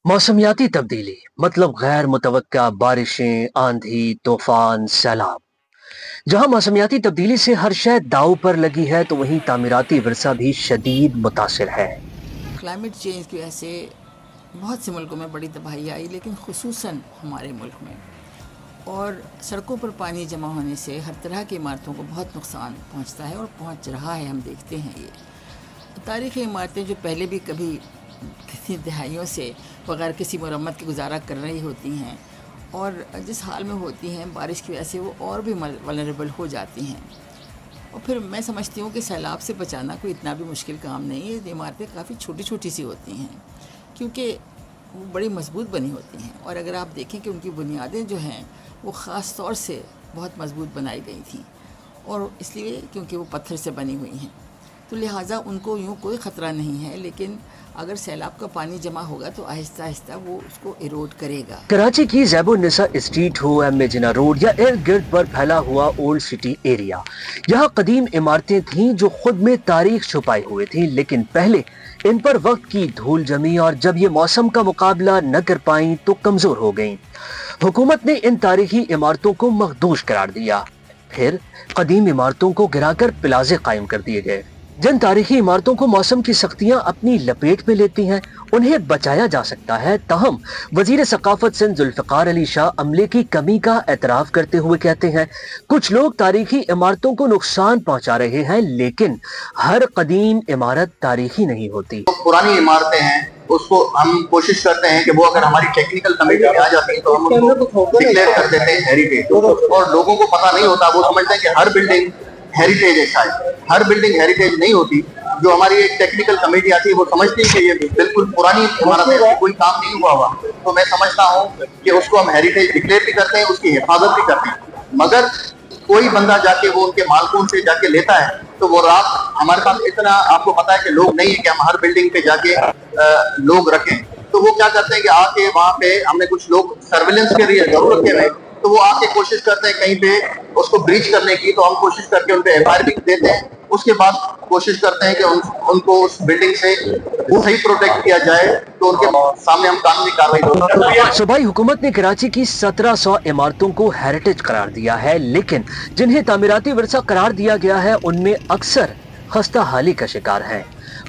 मौसमियाती तब्दीली मतलब गैर मुतवक्का बारिशें, आंधी, तूफान, सैलाब। जहां मौसमियाती तब्दीली से हर शय दांव पर लगी है, तो वहीं तामीराती विरसा भी शदीद मुतासिर है। क्लाइमेट चेंज की वजह से बहुत से मुल्कों में बड़ी तबाही आई, लेकिन खुसूसन हमारे मुल्क में। और सड़कों पर पानी जमा होने से हर तरह की इमारतों को बहुत नुकसान पहुंचता है और पहुंच रहा है, हम देखते हैं। ये तारीख़ी इमारतें जो पहले भी कभी कितनी दहाइयों से बग़ैर किसी मरम्मत के गुजारा कर रही होती हैं, और जिस हाल में होती हैं बारिश की वजह से वो और भी वल्नरेबल हो जाती हैं। और फिर मैं समझती हूँ कि सैलाब से बचाना कोई इतना भी मुश्किल काम नहीं है। ये इमारतें काफ़ी छोटी छोटी सी होती हैं, क्योंकि वो बड़ी मजबूत बनी होती हैं। और अगर आप देखें कि उनकी बुनियादें जो हैं वो ख़ास तौर से बहुत मजबूत बनाई गई थी, और इसलिए क्योंकि वो पत्थर से बनी हुई हैं, तो लिहाजा उनको यूँ कोई ख़तरा नहीं है। लेकिन अगर सैलाब का पानी जमा होगा तो आहिस्ता आहिस्ता वो उसको इरोड करेगा। कराची की ज़ैबुन्निसा स्ट्रीट हो, एम ए जिन्ना रोड या इर्द गिर्द पर फैला हुआ ओल्ड सिटी एरिया, यहाँ कदीम इमारतें थीं जो खुद में तारीख छुपाई हुई थी, लेकिन पहले इन पर वक्त की धूल जमी और जब ये मौसम का मुकाबला न कर पाई तो कमजोर हो गईं। हुकूमत ने इन तारीखी इमारतों को मखदूश करार दिया। फिर कदीम इमारतों को गिराकर प्लाजे कायम कर दिए गए। जिन तारीखी इमारतों को मौसम की सख्तियां अपनी लपेट में लेती हैं, उन्हें बचाया जा सकता है। तहम वजीर सकाफत सिंध जुल्फिकार अली शाह अमले की कमी का एतराफ करते हुए कहते हैं, कुछ लोग तारीखी इमारतों को नुकसान पहुंचा रहे हैं, लेकिन हर कदीम इमारत तारीखी नहीं होती। तो पुरानी इमारतें हैं, उसको हम कोशिश करते हैं कि वो अगर हमारी टेक्निकल कमेटी में आ जाती है तो हम उनको डिक्लेयर कर देते हैं हेरिटेज। और लोगों को पता नहीं होता, वो समझते हैं कि हर बिल्डिंग हेरिटेज है। शायद हर बिल्डिंग हेरिटेज नहीं होती। जो हमारी एक टेक्निकल कमेटी आती है वो समझती है कि ये बिल्कुल पुरानी इमारत है, कोई काम नहीं हुआ हुआ, तो मैं समझता हूँ कि उसको हम हेरिटेज डिक्लेयर भी करते हैं, उसकी हिफाजत भी करते हैं। मगर कोई बंदा जाके वो उनके मालकों से जाके लेता है तो वो रात, हमारे पास इतना आपको पता है कि लोग नहीं है कि हम हर बिल्डिंग पे जाके लोग रखें, तो वो क्या करते हैं कि आके वहाँ पे हमने कुछ लोग सर्विलेंस के लिए जरूर रखे हुए, तो वो आके कोशिश करते हैं कहीं पे उसको ब्रीच करने की, तो हम कोशिश करके उन पे एफआईआर भी देते हैं। उसके बाद कोशिश करते हैं कि उनको उस बिल्डिंग से सही प्रोटेक्ट किया जाए, तो उनके सामने हम कानूनी कार्रवाई। सूबाई हुकूमत ने कराची की 1700 इमारतों को हेरिटेज करार दिया है, लेकिन जिन्हें तामीराती विरसा करार दिया गया है उनमें अक्सर खस्ता हाली का शिकार है।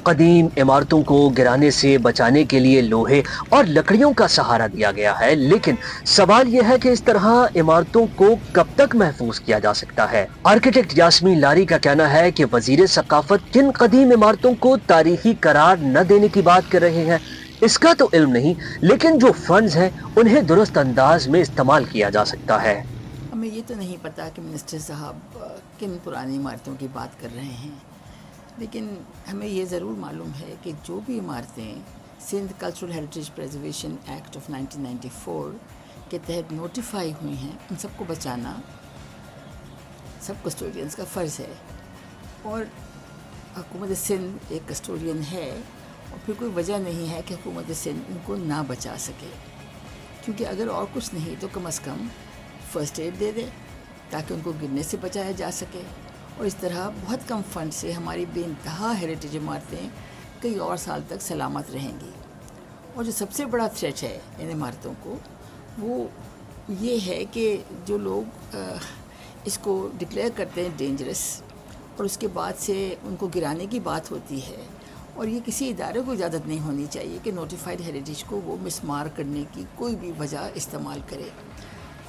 कदीम इमारतों को गिराने से बचाने के लिए लोहे और लकड़ियों का सहारा दिया गया है, लेकिन सवाल यह है कि इस तरह इमारतों को कब तक महफूज किया जा सकता है। आर्किटेक्ट यास्मीन लारी का कहना है कि वजीर सकाफत किन कदीम इमारतों को तारीखी करार न देने की बात कर रहे हैं, इसका तो इल्म नहीं, लेकिन जो फंड्स हैं उन्हें दुरुस्त अंदाज में इस्तेमाल किया जा सकता है। हमें ये तो नहीं पता कि मिनिस्टर साहब किन पुरानी इमारतों की बात कर रहे हैं, लेकिन हमें ये ज़रूर मालूम है कि जो भी इमारतें Sindh cultural heritage preservation act of 1994 के तहत नोटिफाई हुई हैं, उन सबको बचाना सब कस्टोडियंस का फ़र्ज़ है। और हुकूमत सिंध एक कस्टोडियन है, और फिर कोई वजह नहीं है कि हुकूमत सिंध उनको ना बचा सके, क्योंकि अगर और कुछ नहीं तो कम से कम फ़र्स्ट एड दे दे ताकि उनको गिरने से बचाया जा सके। और इस तरह बहुत कम फंड से हमारी बेइंतहा हेरिटेज इमारतें कई और साल तक सलामत रहेंगी। और जो सबसे बड़ा थ्रेट है इन इमारतों को, वो ये है कि जो लोग इसको डिक्लेयर करते हैं डेंजरस, और उसके बाद से उनको गिराने की बात होती है, और ये किसी इदारे को इजाज़त नहीं होनी चाहिए कि नोटिफाइड हेरिटेज को वो मिसमार करने की कोई भी वजह इस्तेमाल करे,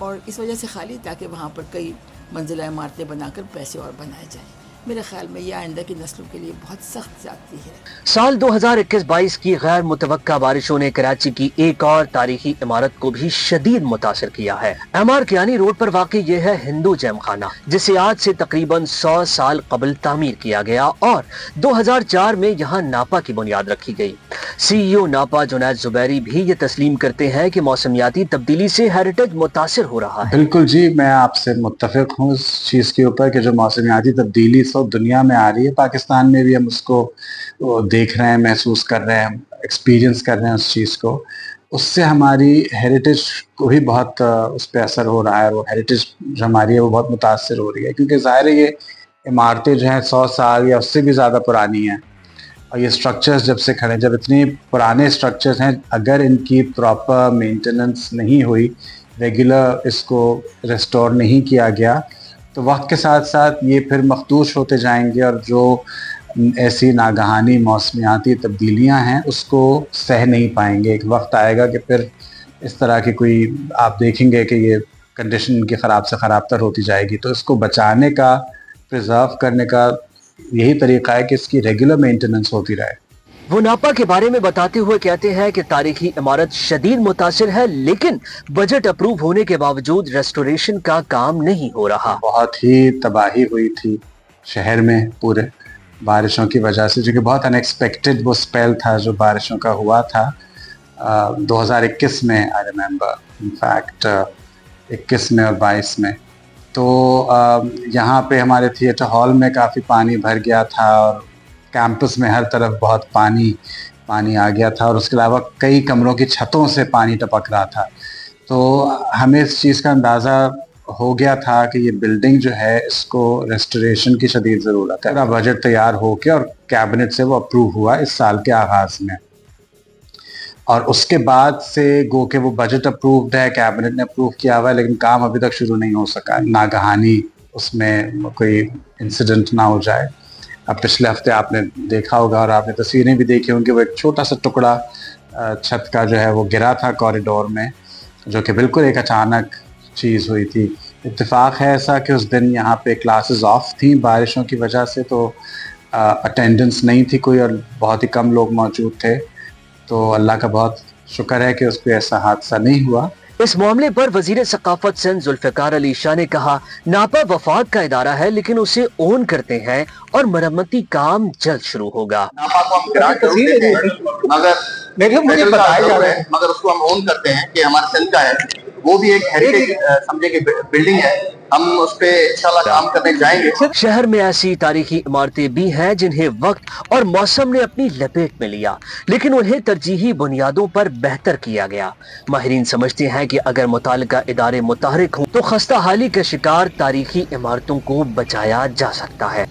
और इस वजह से खाली ताकि वहाँ पर कई मंजिला इमारतें बनाकर पैसे और बनाए जाएं। मेरे ख्याल में यह आइंदा की नस्लों के लिए बहुत सख्त जाती है। साल 2021-22 की गैर मुतवक्का बारिशों ने कराची की एक और तारीखी इमारत को भी शदीद मुतासिर किया है। MR कियानी रोड पर वाक़ई ये है हिंदू जैम खाना, जिसे आज से तकरीबन 100 साल कबल तामीर किया गया और 2004 में यहाँ नापा की बुनियाद रखी गई। CEO नापा जुनैद जुबैरी भी ये तस्लीम करते हैं कि मौसमियाती तब्दीली से हेरिटेज मुतासिर हो रहा है। बिल्कुल जी, मैं आपसे मुत्तफिक हूँ इस चीज़ के ऊपर कि जो मौसमियाती तब्दीली सब दुनिया में आ रही है, पाकिस्तान में भी हम उसको देख रहे हैं, महसूस कर रहे हैं, एक्सपीरियंस कर रहे हैं उस चीज़ को। उससे हमारी हेरिटेज को भी बहुत उस पर असर हो रहा है। वो हेरिटेज जो हमारी है वो बहुत मुतासर हो रही है, क्योंकि ज़ाहिर है ये इमारतें जो हैं 100 साल या उससे भी ज़्यादा पुरानी हैं, اور یہ اسٹرکچرز جب سے کھڑے، جب اتنی پرانے اسٹرکچرز ہیں، اگر ان کی پراپر مینٹیننس نہیں ہوئی، ریگولر اس کو ریسٹور نہیں کیا گیا، تو وقت کے ساتھ ساتھ یہ پھر مخدوش ہوتے جائیں گے، اور جو ایسی ناگہانی موسمیاتی تبدیلیاں ہیں اس کو سہ نہیں پائیں گے۔ ایک وقت آئے گا کہ پھر اس طرح کی کوئی آپ دیکھیں گے کہ یہ کنڈیشن ان کی خراب سے خراب تر ہوتی جائے گی۔ تو اس کو بچانے کا، پرزرو کرنے کا یہی طریقہ ہے کہ اس کی ریگولر مینٹیننس ہوتی رہے۔ وہ ناپا کے بارے میں بتاتے ہوئے کہتے ہیں کہ تاریخی عمارت شدید متاثر ہے، لیکن بجٹ اپروو ہونے کے باوجود ریسٹوریشن کا کام نہیں ہو رہا۔ بہت ہی تباہی ہوئی تھی شہر میں پورے بارشوں کی وجہ سے، جو کہ بہت ان ایکسپیکٹڈ وہ اسپیل تھا جو بارشوں کا ہوا تھا 2021 میں، آئی ریممبر انفیکٹ 21 میں اور 22 میں۔ تو یہاں پہ ہمارے تھیٹر ہال میں کافی پانی بھر گیا تھا، اور کیمپس میں ہر طرف بہت پانی آ گیا تھا، اور اس کے علاوہ کئی کمروں کی چھتوں سے پانی ٹپک رہا تھا۔ تو ہمیں اس چیز کا اندازہ ہو گیا تھا کہ یہ بلڈنگ جو ہے اس کو ریسٹوریشن کی شدید ضرورت ہے۔ بجٹ تیار ہو کے اور کیبنٹ سے وہ اپروو ہوا اس سال کے آغاز میں، اور اس کے بعد سے گو کہ وہ بجٹ اپرووڈ ہے، کیبنٹ نے اپروو کیا ہوا ہے، لیکن کام ابھی تک شروع نہیں ہو سکا۔ ناگہانی اس میں کوئی انسیڈنٹ نہ ہو جائے۔ اب پچھلے ہفتے آپ نے دیکھا ہوگا اور آپ نے تصویریں بھی دیکھی ہوں کہ وہ ایک چھوٹا سا ٹکڑا چھت کا جو ہے وہ گرا تھا کوریڈور میں، جو کہ بالکل ایک اچانک چیز ہوئی تھی۔ اتفاق ہے ایسا کہ اس دن یہاں پہ کلاسز آف تھیں بارشوں کی وجہ سے، تو اٹینڈنس نہیں تھی کوئی، اور بہت ہی کم لوگ موجود تھے۔ تو اللہ کا بہت شکر ہے کہ اس پہ ایسا حادثہ نہیں ہوا۔ اس معاملے پر وزیر ثقافت سندھ ذوالفقار علی شاہ نے کہا، ناپا وفاق کا ادارہ ہے لیکن اسے اون کرتے ہیں اور مرمتی کام جلد شروع ہوگا۔ ناپا کو ہم گرانٹ ضرور دیتے ہیں، مگر اس کو ہم اون کرتے ہیں کہ ہمارا سندھ کا ہے، وہ بھی ایک ہیریٹیج سمجھے کہ بلڈنگ ہے، ہم اس پہ انشاءاللہ کام کرنے جائیں گے۔ شہر میں ایسی تاریخی عمارتیں بھی ہیں جنہیں وقت اور موسم نے اپنی لپیٹ میں لیا، لیکن انہیں ترجیحی بنیادوں پر بہتر کیا گیا۔ ماہرین سمجھتے ہیں کہ اگر متعلقہ ادارے متحرک ہوں تو خستہ حالی کا شکار تاریخی عمارتوں کو بچایا جا سکتا ہے۔